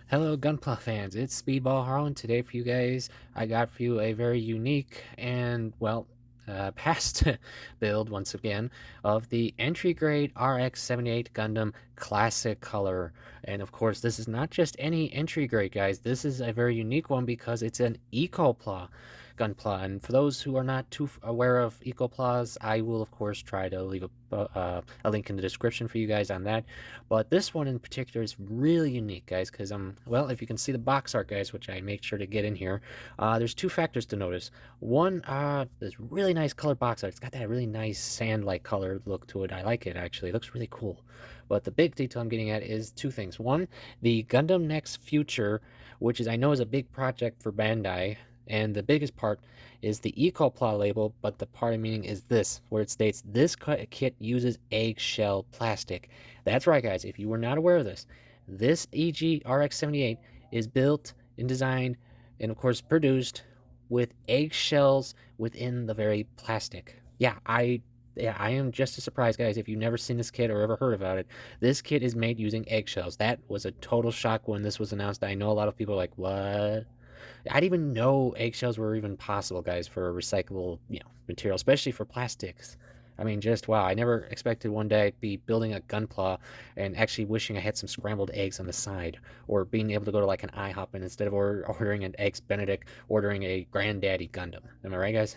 Hello, Gunpla fans. It's Speedball Harlan. Today, for you guys, I got for you a very unique and, well, past build once again of the entry grade RX-78 Gundam Classic Color. And of course, this is not just any entry grade, guys. This is a very unique one because it's an ECOPLA Gunpla. And for those who are not too aware of ECOPLAs, I will, of course, try to leave a link in the description for you guys on that. But this one in particular is really unique, guys, because well, if you can see the box art, guys, which I make sure to get in here, there's two factors to notice. One, this really nice colored box art. It's got that really nice sand-like color look to it. I like it actually. It looks really cool. But the big detail I'm getting at is two things. One, the Gundam Next Future, which is I know is a big project for Bandai, and the biggest part is the EcoPlaw label, but the part I'm meaning is this, where it states this kit uses eggshell plastic. That's right, guys. If you were not aware of this, this EG RX-78 is built and designed and, of course, produced with eggshells within the very plastic. Yeah, I am just as surprised, guys, if you've never seen this kit or ever heard about it. This kit is made using eggshells. That was a total shock when this was announced. I know a lot of people are like, what? I didn't even know eggshells were even possible, guys, for a recyclable, material, especially for plastics. I mean, just wow! I never expected one day I'd be building a gunpla and actually wishing I had some scrambled eggs on the side, or being able to go to like an IHOP and instead of ordering an eggs Benedict, ordering a Granddaddy Gundam. Am I right, guys?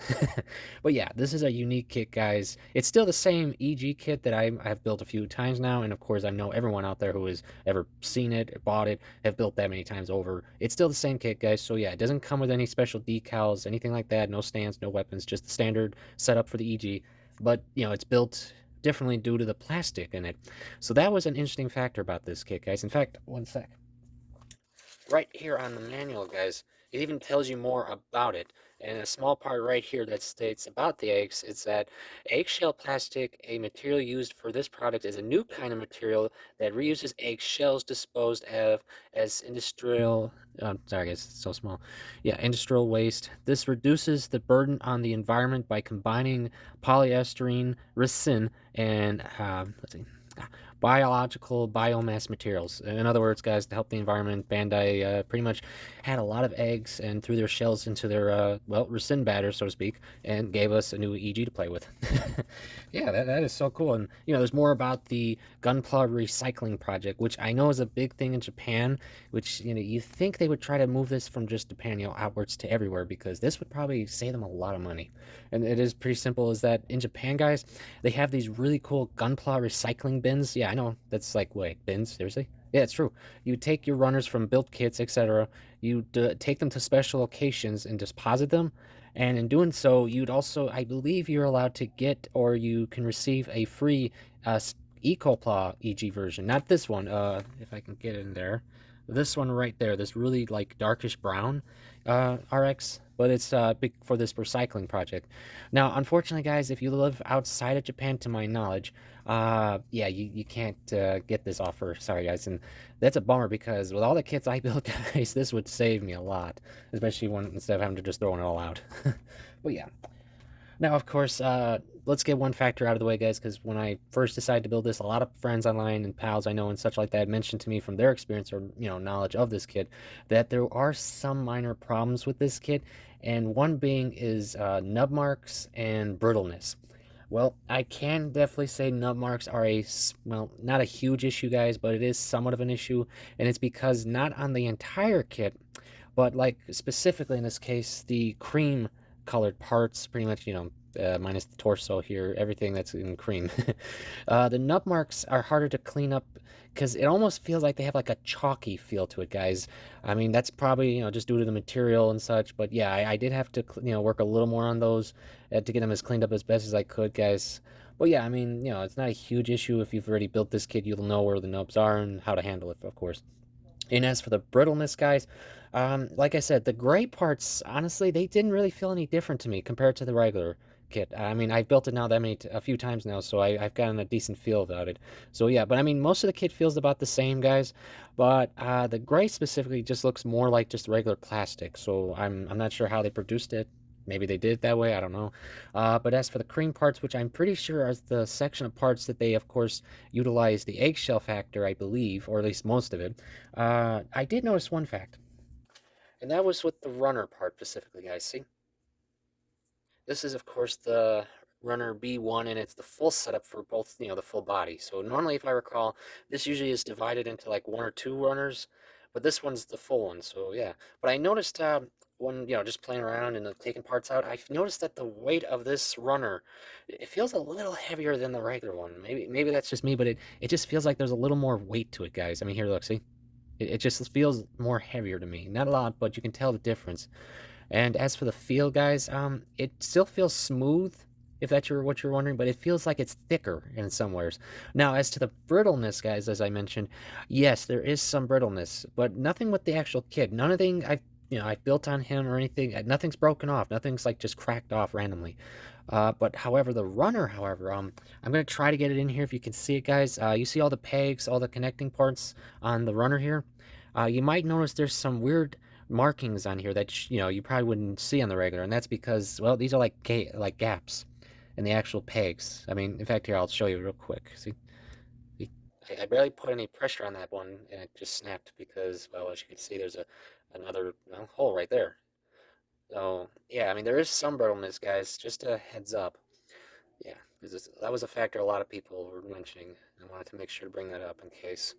But yeah, this is a unique kit, guys. It's still the same EG kit that I've built a few times now, and of course I know everyone out there who has ever seen it, bought it, have built that many times over. It's still the same kit, guys. So yeah, it doesn't come with any special decals, anything like that. No stands, no weapons, just the standard setup for the EG. But it's built differently due to the plastic in it. So that was an interesting factor about this kit, guys. In fact, one sec. Right here on the manual, guys, it even tells you more about it. And a small part right here that states about the eggs is that eggshell plastic, a material used for this product, is a new kind of material that reuses eggshells disposed of as industrial. Sorry, guys, it's so small. Yeah, industrial waste. This reduces the burden on the environment by combining polyester, resin, and let's see biological biomass materials. In other words, guys, to help the environment, Bandai pretty much had a lot of eggs and threw their shells into their, well, resin batter, so to speak, and gave us a new EG to play with. Yeah, that is so cool. And, there's more about the Gunpla Recycling Project, which I know is a big thing in Japan, which, you think they would try to move this from just Japan, outwards to everywhere, because this would probably save them a lot of money. And it is pretty simple is that in Japan, guys, they have these really cool Gunpla recycling bins. Yeah, I know that's like, wait, bins? Seriously? Yeah, it's true. You take your runners from built kits, etc. You take them to special locations and deposit them. And in doing so, you'd also, I believe, you're allowed to get or you can receive a free EcoPlaw EG version. Not this one. If I can get in there, this one right there. This really like darkish brown RX, but it's big for this recycling project. Now, unfortunately, guys, if you live outside of Japan, to my knowledge, yeah, you can't get this offer. Sorry, guys, and that's a bummer because with all the kits I built, guys, this would save me a lot, especially when instead of having to just throw it all out. But yeah. Now, of course, let's get one factor out of the way, guys, because when I first decided to build this, a lot of friends online and pals I know and such like that mentioned to me from their experience or, knowledge of this kit that there are some minor problems with this kit, and one being is nub marks and brittleness. Well, I can definitely say nub marks are well, not a huge issue, guys, but it is somewhat of an issue, and it's because not on the entire kit, but like specifically in this case, the cream colored parts, pretty much, minus the torso here, everything that's in cream. The nub marks are harder to clean up because it almost feels like they have like a chalky feel to it, guys. I mean, that's probably, just due to the material and such, but yeah, I did have to, work a little more on those to get them as cleaned up as best as I could, guys. But yeah, I mean, it's not a huge issue. If you've already built this kit, you'll know where the nubs are and how to handle it, of course. And as for the brittleness, guys, like I said, the gray parts, honestly, they didn't really feel any different to me compared to the regular kit. I mean, I've built it now a few times now, so I've gotten a decent feel about it. So yeah, but I mean, most of the kit feels about the same, guys. But the gray specifically just looks more like just regular plastic. So I'm not sure how they produced it. maybe they did it that way, I don't know. But as for the cream parts, which I'm pretty sure are the section of parts that they, of course, utilize the eggshell factor, I believe, or at least most of it, I did notice one fact, and that was with the runner part specifically, guys. See? This is, of course, the runner B1, and it's the full setup for both, the full body. So normally, if I recall, this usually is divided into like one or two runners, but this one's the full one. So yeah. But I noticed when, just playing around and taking parts out, I noticed that the weight of this runner, it feels a little heavier than the regular one. Maybe that's just me, but it just feels like there's a little more weight to it, guys. I mean, here, look, see? It just feels more heavier to me. Not a lot, but you can tell the difference. And as for the feel, guys, it still feels smooth, if that's what you're wondering, but it feels like it's thicker in some ways. Now, as to the brittleness, guys, as I mentioned, yes, there is some brittleness, but nothing with the actual kid. None of thing I've built on him or anything. Nothing's broken off. Nothing's like just cracked off randomly. But however, the runner, however, I'm gonna try to get it in here if you can see it, guys. You see all the pegs, all the connecting parts on the runner here. You might notice there's some weird markings on here that you probably wouldn't see on the regular, and that's because, well, these are like gaps in the actual pegs. I mean, in fact, here I'll show you real quick. See, I barely put any pressure on that one, and it just snapped because, well, as you can see, there's another, well, hole right there. So yeah, I mean, there is some brittleness, guys. Just a heads up. Yeah, because that was a factor a lot of people were mentioning. I wanted to make sure to bring that up in case.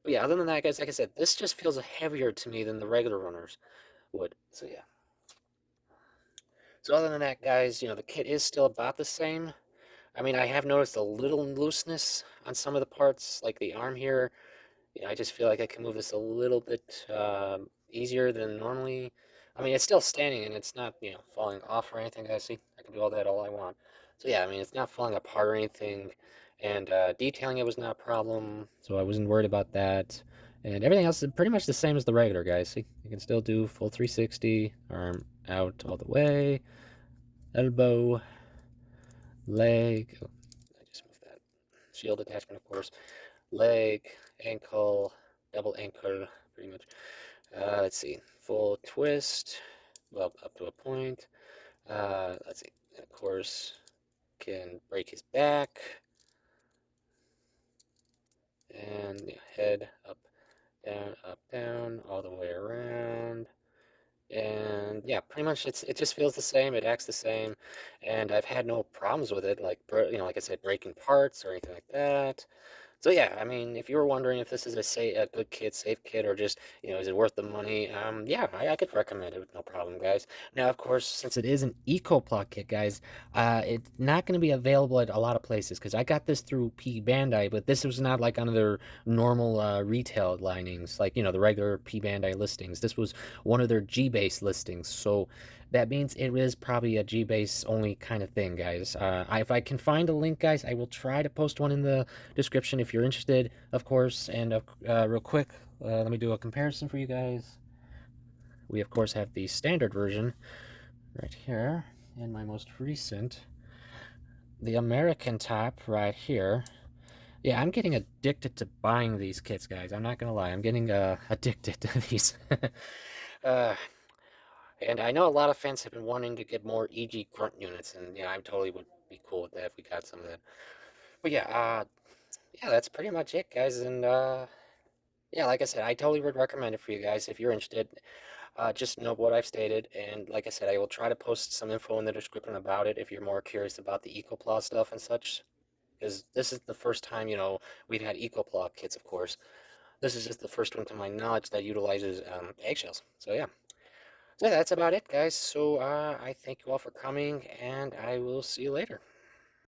But yeah, other than that, guys, like I said, this just feels heavier to me than the regular runners would. So yeah. So other than that, guys, the kit is still about the same. I mean, I have noticed a little looseness on some of the parts, like the arm here. I just feel like I can move this a little bit easier than normally. I mean, it's still standing and it's not, falling off or anything, guys. See, I can do all that all I want. So yeah, I mean, it's not falling apart or anything. And detailing it was not a problem, so I wasn't worried about that. And everything else is pretty much the same as the regular, guys. See, you can still do full 360, arm out all the way, elbow, leg. Oh, I just moved that. Shield attachment, of course. Leg, ankle, double ankle, pretty much. Let's see. Full twist, well, up to a point. Let's see. And of course, can break his back. And head up, down, all the way around. And yeah, pretty much it just feels the same. It acts the same, and I've had no problems with it, like like I said, breaking parts or anything like that. So yeah, I mean, if you were wondering if this is a good kit, safe kit, or just is it worth the money? Yeah, I could recommend it with no problem, guys. Now, of course, since it is an EcoPla kit, guys, it's not going to be available at a lot of places because I got this through P Bandai, but this was not like on their normal retail linings, like the regular P Bandai listings. This was one of their G-base listings, so that means it is probably a G-base only kind of thing, guys. If I can find a link, guys, I will try to post one in the description if you're interested, of course. And real quick, let me do a comparison for you guys. We, of course, have the standard version right here, and my most recent, the American type right here. Yeah, I'm getting addicted to buying these kits, guys. I'm not gonna lie, I'm getting addicted to these. uh, and I know a lot of fans have been wanting to get more EG grunt units, and yeah, I totally would be cool with that if we got some of that. But yeah, that's pretty much it, guys. And yeah, like I said, I totally would recommend it for you guys if you're interested. Just know what I've stated, and like I said, I will try to post some info in the description about it if you're more curious about the EcoPlaw stuff and such. Because this is the first time, we've had EcoPlaw kits, of course. This is just the first one to my knowledge that utilizes eggshells. So yeah. So yeah, that's about it, guys. So I thank you all for coming, and I will see you later.